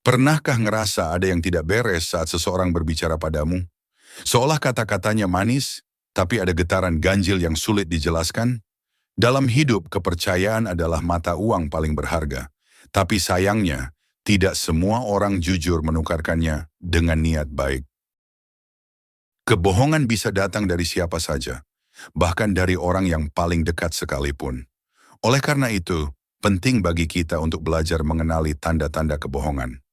Pernahkah ngerasa ada yang tidak beres saat seseorang berbicara padamu? Seolah kata-katanya manis, tapi ada getaran ganjil yang sulit dijelaskan? Dalam hidup, kepercayaan adalah mata uang paling berharga. Tapi sayangnya, tidak semua orang jujur menukarkannya dengan niat baik. Kebohongan bisa datang dari siapa saja, bahkan dari orang yang paling dekat sekalipun. Oleh karena itu, penting bagi kita untuk belajar mengenali tanda-tanda kebohongan.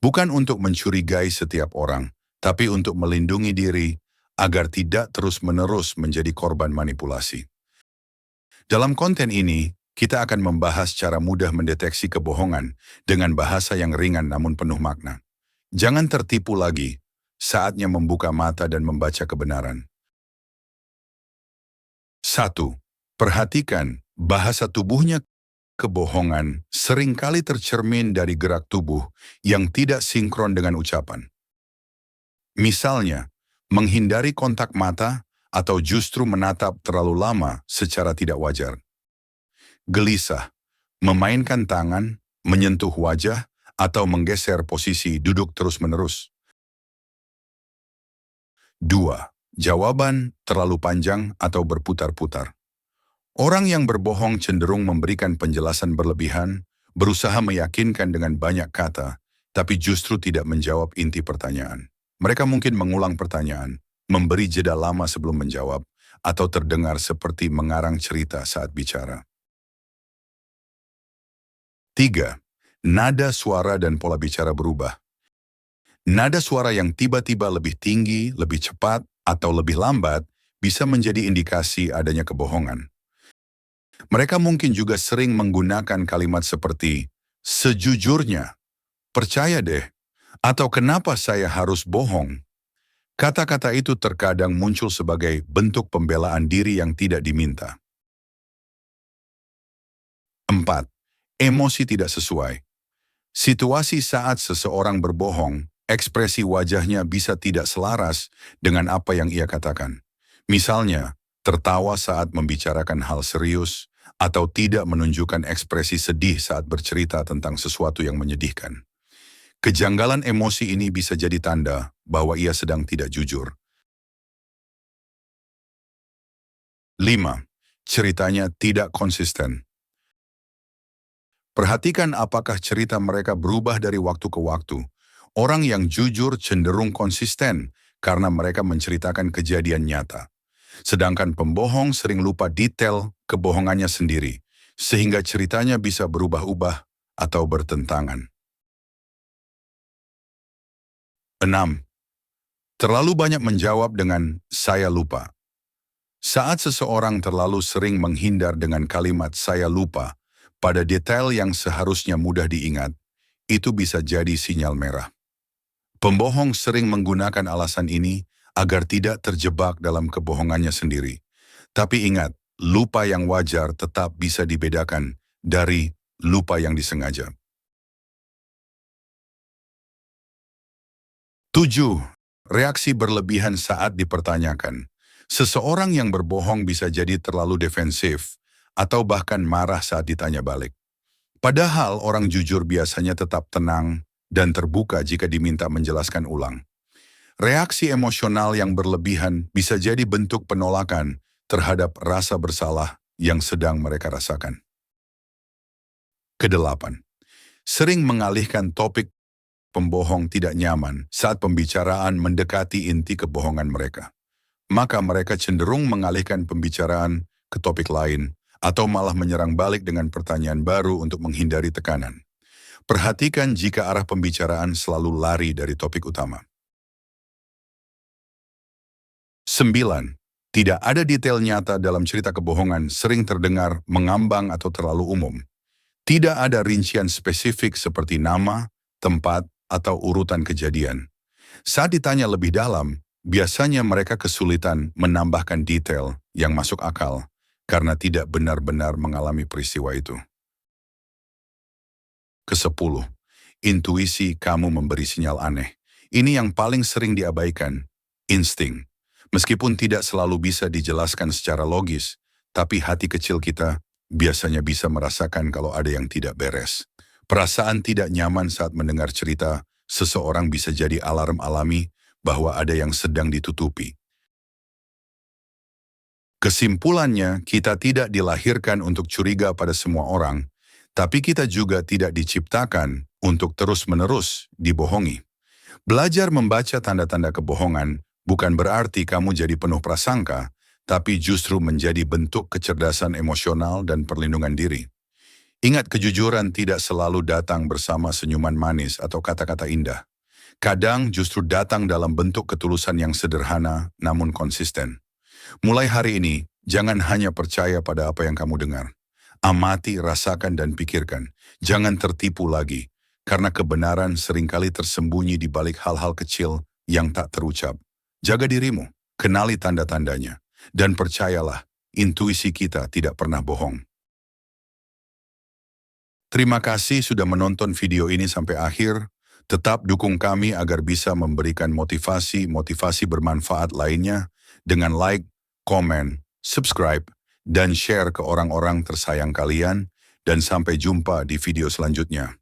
Bukan untuk mencurigai setiap orang, tapi untuk melindungi diri agar tidak terus-menerus menjadi korban manipulasi. Dalam konten ini, kita akan membahas cara mudah mendeteksi kebohongan dengan bahasa yang ringan namun penuh makna. Jangan tertipu lagi, saatnya membuka mata dan membaca kebenaran. 1. Perhatikan bahasa tubuhnya. Kebohongan seringkali tercermin dari gerak tubuh yang tidak sinkron dengan ucapan. Misalnya, menghindari kontak mata atau justru menatap terlalu lama secara tidak wajar. Gelisah, memainkan tangan, menyentuh wajah, atau menggeser posisi duduk terus-menerus. 2. Jawaban terlalu panjang atau berputar-putar. Orang yang berbohong cenderung memberikan penjelasan berlebihan, berusaha meyakinkan dengan banyak kata, tapi justru tidak menjawab inti pertanyaan. Mereka mungkin mengulang pertanyaan, memberi jeda lama sebelum menjawab, atau terdengar seperti mengarang cerita saat bicara. 3. Nada suara dan pola bicara berubah. Nada suara yang tiba-tiba lebih tinggi, lebih cepat, atau lebih lambat bisa menjadi indikasi adanya kebohongan. Mereka mungkin juga sering menggunakan kalimat seperti, "Sejujurnya, percaya deh," atau "Kenapa saya harus bohong?" Kata-kata itu terkadang muncul sebagai bentuk pembelaan diri yang tidak diminta. 4. Emosi tidak sesuai. Situasi saat seseorang berbohong, ekspresi wajahnya bisa tidak selaras dengan apa yang ia katakan. Misalnya, tertawa saat membicarakan hal serius, atau tidak menunjukkan ekspresi sedih saat bercerita tentang sesuatu yang menyedihkan. Kejanggalan emosi ini bisa jadi tanda bahwa ia sedang tidak jujur. 5. Ceritanya tidak konsisten. Perhatikan apakah cerita mereka berubah dari waktu ke waktu. Orang yang jujur cenderung konsisten karena mereka menceritakan kejadian nyata. Sedangkan pembohong sering lupa detail kebohongannya sendiri, sehingga ceritanya bisa berubah-ubah atau bertentangan. 6. Terlalu banyak menjawab dengan "saya lupa". Saat seseorang terlalu sering menghindar dengan kalimat "saya lupa" pada detail yang seharusnya mudah diingat, itu bisa jadi sinyal merah. Pembohong sering menggunakan alasan ini agar tidak terjebak dalam kebohongannya sendiri. Tapi ingat, lupa yang wajar tetap bisa dibedakan dari lupa yang disengaja. 7. Reaksi berlebihan saat dipertanyakan. Seseorang yang berbohong bisa jadi terlalu defensif atau bahkan marah saat ditanya balik. Padahal orang jujur biasanya tetap tenang dan terbuka jika diminta menjelaskan ulang. Reaksi emosional yang berlebihan bisa jadi bentuk penolakan terhadap rasa bersalah yang sedang mereka rasakan. Kedelapan, sering mengalihkan topik. Pembohong tidak nyaman saat pembicaraan mendekati inti kebohongan mereka. Maka mereka cenderung mengalihkan pembicaraan ke topik lain atau malah menyerang balik dengan pertanyaan baru untuk menghindari tekanan. Perhatikan jika arah pembicaraan selalu lari dari topik utama. 9. Tidak ada detail nyata dalam cerita kebohongan sering terdengar mengambang atau terlalu umum. Tidak ada rincian spesifik seperti nama, tempat, atau urutan kejadian. Saat ditanya lebih dalam, biasanya mereka kesulitan menambahkan detail yang masuk akal karena tidak benar-benar mengalami peristiwa itu. Ke-10. Intuisi kamu memberi sinyal aneh. Ini yang paling sering diabaikan, insting. Meskipun tidak selalu bisa dijelaskan secara logis, tapi hati kecil kita biasanya bisa merasakan kalau ada yang tidak beres. Perasaan tidak nyaman saat mendengar cerita seseorang bisa jadi alarm alami bahwa ada yang sedang ditutupi. Kesimpulannya, kita tidak dilahirkan untuk curiga pada semua orang, tapi kita juga tidak diciptakan untuk terus-menerus dibohongi. Belajar membaca tanda-tanda kebohongan bukan berarti kamu jadi penuh prasangka, tapi justru menjadi bentuk kecerdasan emosional dan perlindungan diri. Ingat, kejujuran tidak selalu datang bersama senyuman manis atau kata-kata indah. Kadang justru datang dalam bentuk ketulusan yang sederhana namun konsisten. Mulai hari ini, jangan hanya percaya pada apa yang kamu dengar. Amati, rasakan, dan pikirkan. Jangan tertipu lagi, karena kebenaran seringkali tersembunyi di balik hal-hal kecil yang tak terucap. Jaga dirimu, kenali tanda-tandanya, dan percayalah, intuisi kita tidak pernah bohong. Terima kasih sudah menonton video ini sampai akhir. Tetap dukung kami agar bisa memberikan motivasi bermanfaat lainnya dengan like, komen, subscribe, dan share ke orang-orang tersayang kalian. Dan sampai jumpa di video selanjutnya.